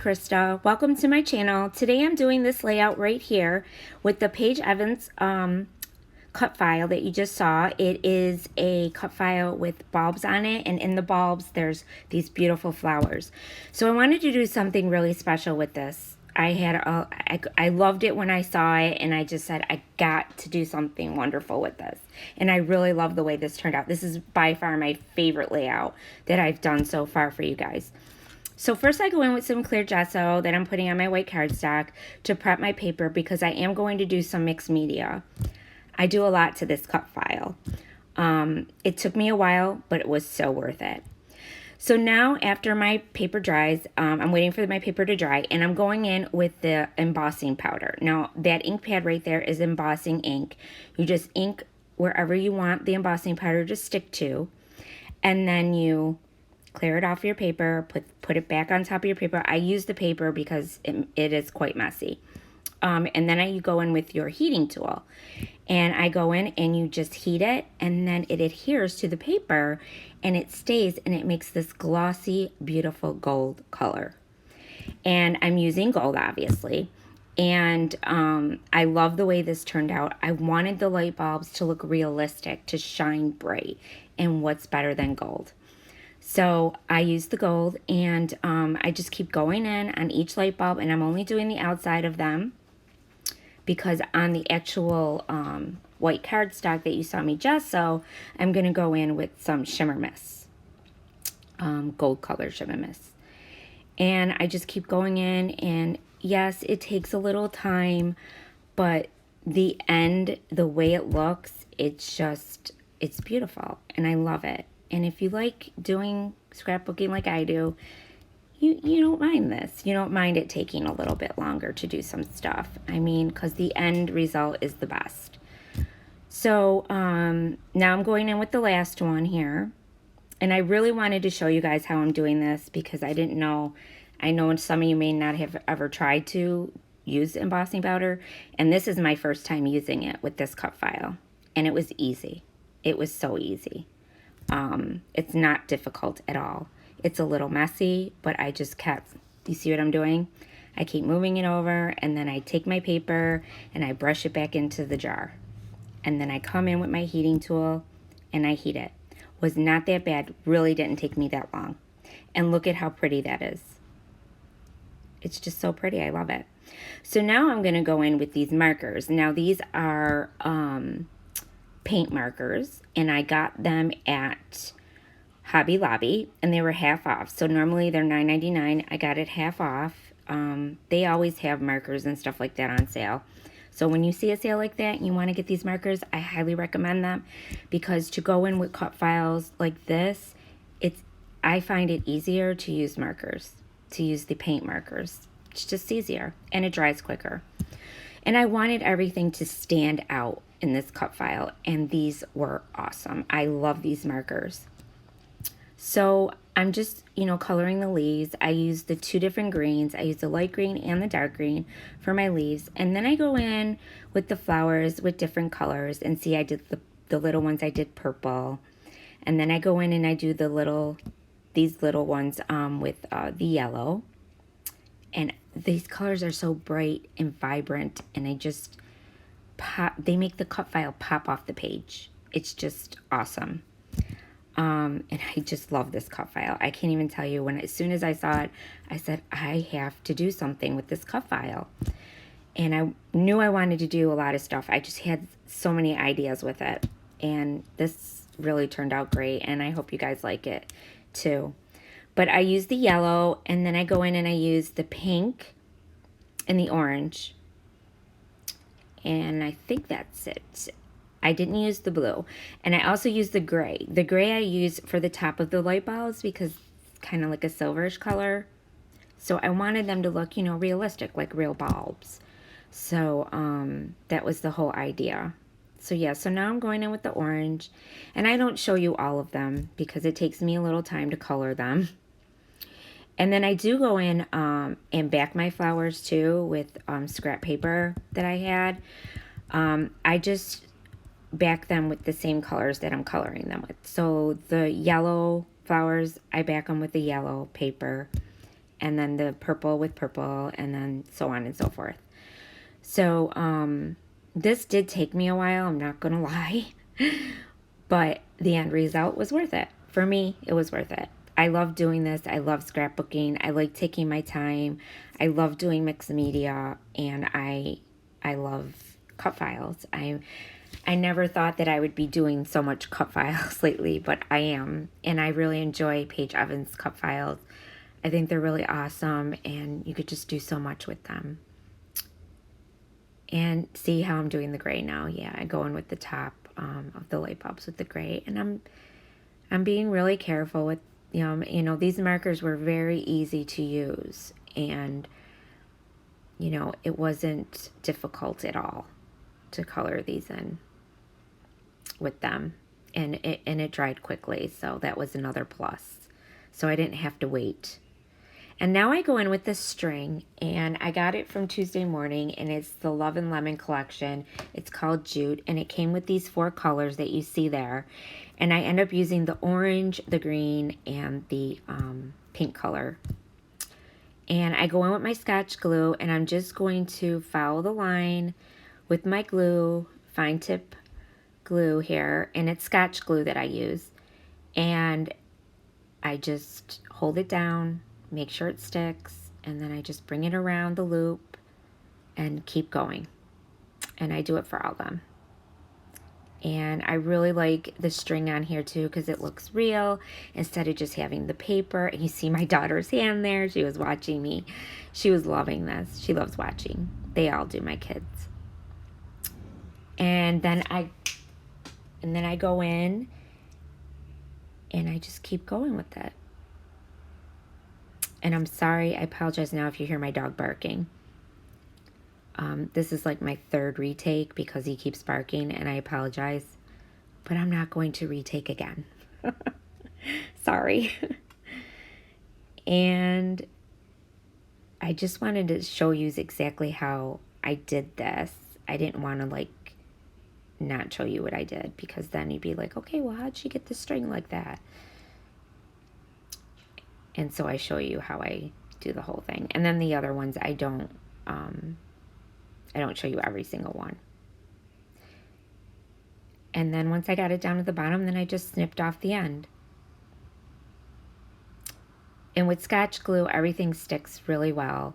Krista. Welcome to my channel. Today I'm doing this layout right here with the Paige Evans cut file that you just saw. It is a cut file with bulbs on it, and in the bulbs there's these beautiful flowers. So I wanted to do something really special with this. I loved it when I saw it, and I just said I got to do something wonderful with this. And I really love the way this turned out. This is by far my favorite layout that I've done so far for you guys. So first I go in with some clear gesso that I'm putting on my white cardstock to prep my paper because I am going to do some mixed media. I do a lot to this cut file. It took me a while, but it was so worth it. So now after my paper dries, I'm waiting for my paper to dry, and I'm going in with the embossing powder. Now that ink pad right there is embossing ink. You just ink wherever you want the embossing powder to stick to, and then you clear it off your paper, put it back on top of your paper. I use the paper because it is quite messy. And then you go in with your heating tool. And I go in and you just heat it, and then it adheres to the paper, and it stays, and it makes this glossy, beautiful gold color. And I'm using gold, obviously. And I love the way this turned out. I wanted the light bulbs to look realistic, to shine bright. And what's better than gold? So I use the gold, and I just keep going in on each light bulb, and I'm only doing the outside of them because on the actual white cardstock that you saw me gesso, I'm going to go in with some shimmer mist, gold color shimmer mist. And I just keep going in, and yes, it takes a little time, but the end, the way it looks, it's beautiful, and I love it. And if you like doing scrapbooking like I do, you don't mind this. You don't mind it taking a little bit longer to do some stuff. I mean, because the end result is the best. So now I'm going in with the last one here. And I really wanted to show you guys how I'm doing this because I didn't know. I know some of you may not have ever tried to use embossing powder. And this is my first time using it with this cut file. And it was easy. It was so easy. It's not difficult at all. It's a little messy, but I just kept, you see what I'm doing? I keep moving it over, and then I take my paper and I brush it back into the jar. And then I come in with my heating tool and I heat it. Was not that bad, really didn't take me that long. And look at how pretty that is. It's just so pretty, I love it. So now I'm gonna go in with these markers. Now these are, paint markers, and I got them at Hobby Lobby, and they were half off. So normally they're $9.99. I got it half off. They always have markers and stuff like that on sale. So when you see a sale like that and you want to get these markers, I highly recommend them, because to go in with cut files like this, I find it easier to use markers, to use the paint markers. It's just easier, and it dries quicker. And I wanted everything to stand out in this cut file, and these were awesome. I love these markers. So I'm just, coloring the leaves. I use the two different greens. I use the light green and the dark green for my leaves. And then I go in with the flowers with different colors, and see, I did the little ones, I did purple. And then I go in and I do these little ones with the yellow. And these colors are so bright and vibrant, and they make the cut file pop off the page. It's just awesome. And I just love this cut file. I can't even tell you, as soon as I saw it, I said, I have to do something with this cut file. And I knew I wanted to do a lot of stuff. I just had so many ideas with it. And this really turned out great, and I hope you guys like it too. But I use the yellow, and then I go in and I use the pink and the orange. And I think that's it. I didn't use the blue. And I also use the gray. The gray I use for the top of the light bulbs because it's kind of like a silverish color. So I wanted them to look, realistic, like real bulbs. So that was the whole idea. So yeah, so now I'm going in with the orange. And I don't show you all of them because it takes me a little time to color them. And then I do go in and back my flowers too with scrap paper that I had. I just back them with the same colors that I'm coloring them with. So the yellow flowers, I back them with the yellow paper. and then the purple with purple, and then so on and so forth. So this did take me a while, I'm not gonna lie, but the end result was worth it. For me, it was worth it. I love doing this. I love scrapbooking. I like taking my time. I love doing mixed media, and I love cut files. I never thought that I would be doing so much cut files lately, but I am, and I really enjoy Paige Evans cut files. I think they're really awesome, and you could just do so much with them. And see how I'm doing the gray now. Yeah, I go in with the top of the light bulbs with the gray, and I'm being really careful with, you know, these markers were very easy to use, and you know, it wasn't difficult at all to color these in with them, and it dried quickly, so that was another plus. So I didn't have to wait. And now I go in with this string, and I got it from Tuesday Morning, and it's the Love and Lemon collection. It's called Jute, and it came with these 4 colors that you see there. And I end up using the orange, the green, and the pink color. And I go in with my Scotch glue, and I'm just going to follow the line with my glue, fine tip glue here, and it's Scotch glue that I use. And I just hold it down, make sure it sticks, and then I just bring it around the loop and keep going. And I do it for all of them. And I really like the string on here too, because it looks real instead of just having the paper. And you see my daughter's hand there. She was watching me. She was loving this. She loves watching. They all do, my kids. And then I go in and I just keep going with it. And I'm sorry, I apologize now if you hear my dog barking. This is like my 3rd retake because he keeps barking, and I apologize. But I'm not going to retake again. Sorry. And I just wanted to show you exactly how I did this. I didn't want to like not show you what I did, because then you'd be like, okay, well, how'd she get the string like that? And so I show you how I do the whole thing. And then the other ones, I don't show you every single one. And then once I got it down to the bottom, then I just snipped off the end. And with Scotch glue, everything sticks really well.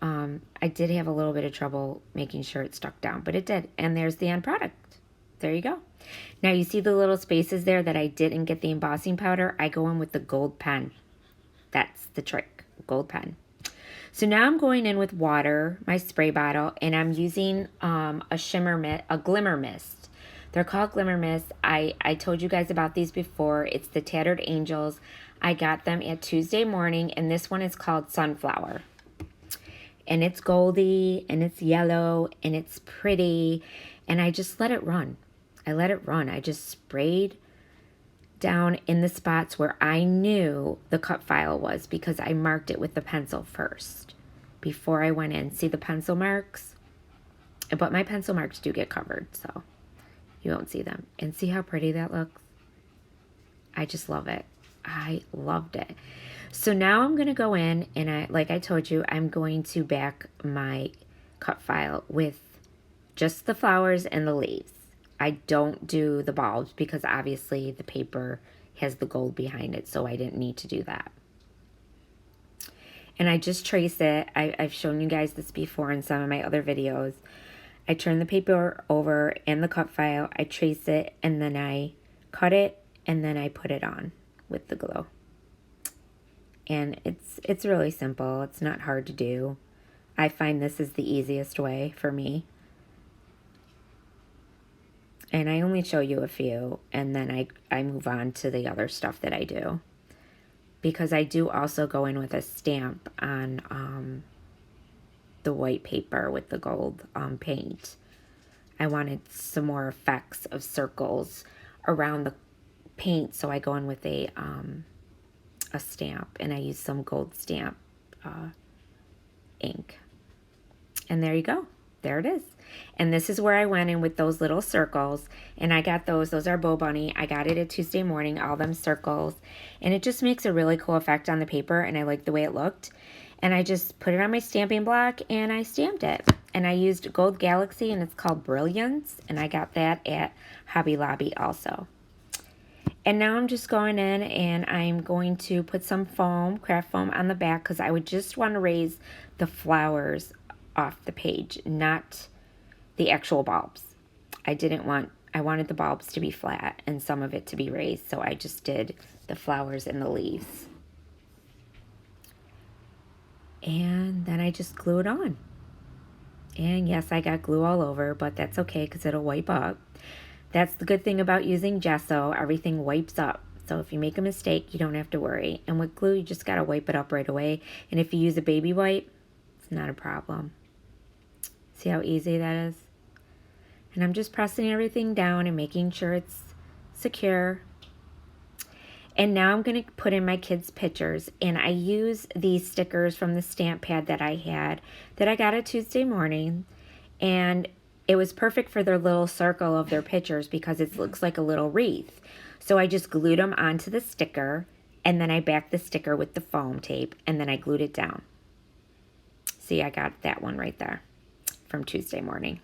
I did have a little bit of trouble making sure it stuck down, but it did. And there's the end product. There you go. Now you see the little spaces there that I didn't get the embossing powder? I go in with the gold pen. That's the trick, gold pen. So now I'm going in with water, my spray bottle, and I'm using a glimmer mist. They're called glimmer mist. I told you guys about these before. It's the Tattered Angels. I got them at Tuesday Morning, and this one is called Sunflower. And it's goldy, and it's yellow, and it's pretty, and I just let it run. I just sprayed down in the spots where I knew the cut file was, because I marked it with the pencil first before I went in. See the pencil marks? But my pencil marks do get covered, so you won't see them. And see how pretty that looks? I just love it. I loved it. So now I'm going to go in, and like I told you, I'm going to back my cut file with just the flowers and the leaves. I don't do the bulbs because obviously the paper has the gold behind it, so I didn't need to do that. And I just trace it. I've shown you guys this before in some of my other videos. I turn the paper over and the cut file, I trace it, and then I cut it, and then I put it on with the glue. And it's really simple. It's not hard to do. I find this is the easiest way for me. And I only show you a few, and then I move on to the other stuff that I do. Because I do also go in with a stamp on the white paper with the gold paint. I wanted some more effects of circles around the paint, so I go in with a stamp, and I use some gold stamp ink. And there you go. there it is. And this is where I went in with those little circles, and I got those are Bo Bunny. I got it at Tuesday Morning, all them circles, and it just makes a really cool effect on the paper, and I like the way it looked. And I just put it on my stamping block and I stamped it. And I used Gold Galaxy, and it's called Brilliance, and I got that at Hobby Lobby also. And now I'm just going in and I'm going to put some foam, craft foam, on the back because I would just want to raise the flowers off the page, not the actual bulbs. I wanted the bulbs to be flat and some of it to be raised, so I just did the flowers and the leaves. And then I just glue it on. And yes, I got glue all over, but that's okay because it'll wipe up. That's the good thing about using gesso. Everything wipes up. So if you make a mistake, you don't have to worry. And with glue, you just got to wipe it up right away. And if you use a baby wipe, it's not a problem. See how easy that is? And I'm just pressing everything down and making sure it's secure. And now I'm going to put in my kids' pictures. And I use these stickers from the stamp pad that I had that I got at Tuesday Morning. And it was perfect for their little circle of their pictures because it looks like a little wreath. So I just glued them onto the sticker, and then I backed the sticker with the foam tape, and then I glued it down. See, I got that one right there from Tuesday Morning.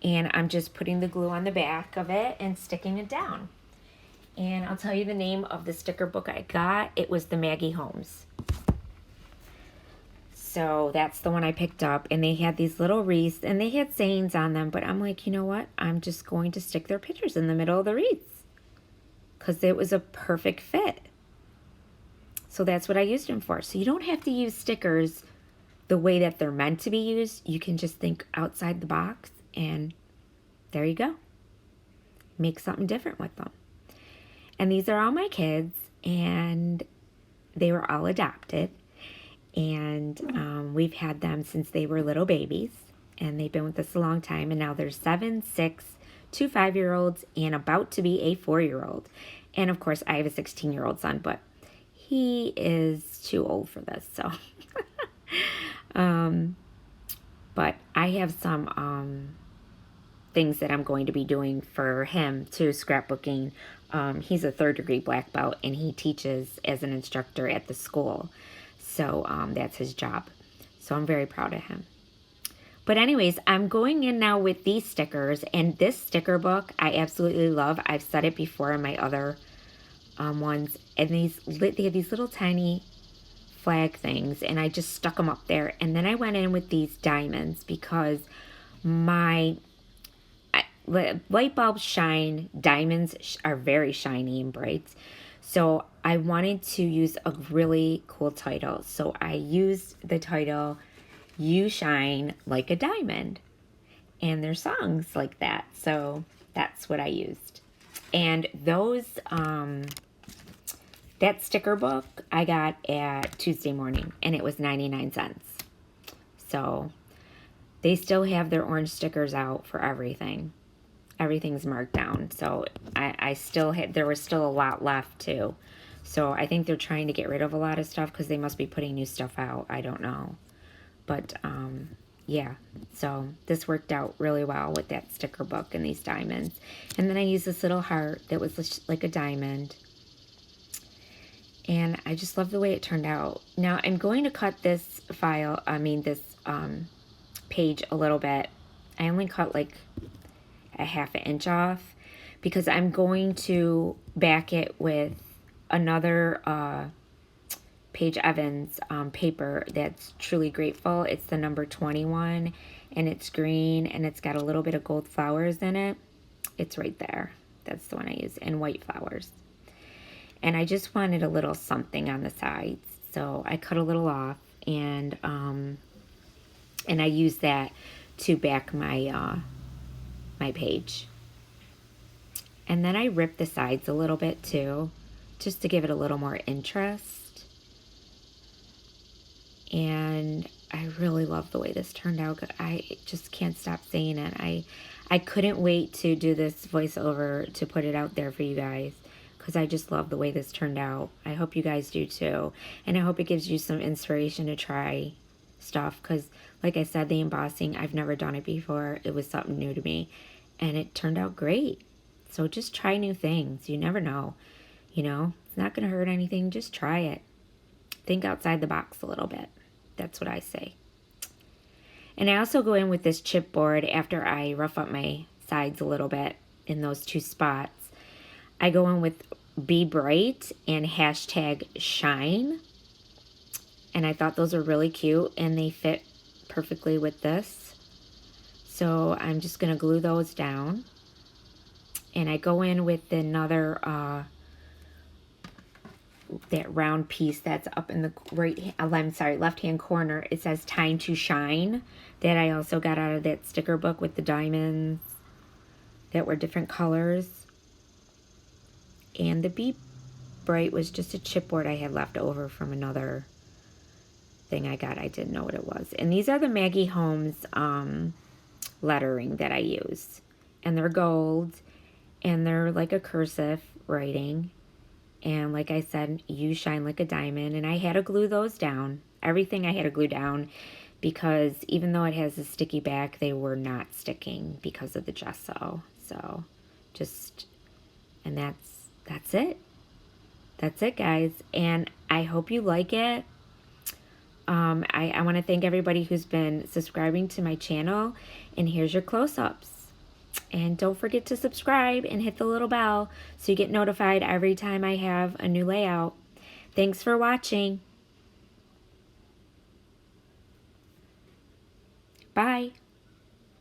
And I'm just putting the glue on the back of it and sticking it down. And I'll tell you the name of the sticker book I got. It was the Maggie Holmes. So that's the one I picked up, and they had these little wreaths, and they had sayings on them, but I'm like, you know what? I'm just going to stick their pictures in the middle of the wreaths because it was a perfect fit. So that's what I used them for. So you don't have to use stickers the way that they're meant to be used. You can just think outside the box, and there you go. Make something different with them. And these are all my kids, and they were all adopted. And we've had them since they were little babies, and they've been with us a long time, and now they're 7, 6, 2 5-year-olds, and about to be a 4-year-old. And of course I have a 16-year-old son, but he is too old for this, so but I have some things that I'm going to be doing for him too, scrapbooking. He's a 3rd degree black belt, and he teaches as an instructor at the school. So that's his job. So I'm very proud of him. But anyways, I'm going in now with these stickers. And this sticker book I absolutely love. I've said it before in my other ones. And they have these little tiny flag things. And I just stuck them up there. And then I went in with these diamonds because my light bulbs shine. Diamonds are very shiny and bright. So I wanted to use a really cool title. So I used the title, You Shine Like a Diamond. And there's songs like that. So that's what I used. And those, that sticker book I got at Tuesday Morning. And it was 99 cents. So they still have their orange stickers out for everything. Everything's marked down. So I still had, there was still a lot left too. So I think they're trying to get rid of a lot of stuff because they must be putting new stuff out. I don't know. But yeah, so this worked out really well with that sticker book and these diamonds. And then I used this little heart that was like a diamond. And I just love the way it turned out. Now I'm going to cut this this page a little bit. I only cut like a 1/2 inch off because I'm going to back it with another Paige Evans paper that's Truly Grateful. It's the number 21 and it's green and it's got a little bit of gold flowers in it. It's right there. That's the one I use, and white flowers. And I just wanted a little something on the sides, so I cut a little off, and I used that to back my my page. And then I ripped the sides a little bit too, just to give it a little more interest. And I really love the way this turned out. I just can't stop saying it. I couldn't wait to do this voiceover to put it out there for you guys, because I just love the way this turned out. I hope you guys do too. And I hope it gives you some inspiration to try stuff because, like I said, the embossing, I've never done it before. It was something new to me, and it turned out great. So just try new things. You never know. You know, it's not going to hurt anything. Just try it. Think outside the box a little bit. That's what I say. And I also go in with this chipboard after I rough up my sides a little bit in those two spots. I go in with Be Bright and hashtag Shine. And I thought those were really cute and they fit perfectly with this. So I'm just going to glue those down. And I go in with another, that round piece that's up in the left-hand corner. It says Time to Shine. That I also got out of that sticker book with the diamonds that were different colors. And the Be Bright was just a chipboard I had left over from another thing I got. I didn't know what it was. And these are the Maggie Holmes lettering that I use. And they're gold. And they're like a cursive writing. And like I said, you shine like a diamond. And I had to glue those down. Everything I had to glue down because even though it has a sticky back, they were not sticking because of the gesso. So just, and that's it. That's it, guys. And I hope you like it. I want to thank everybody who's been subscribing to my channel. And here's your close-ups. And don't forget to subscribe and hit the little bell so you get notified every time I have a new layout. Thanks for watching. Bye.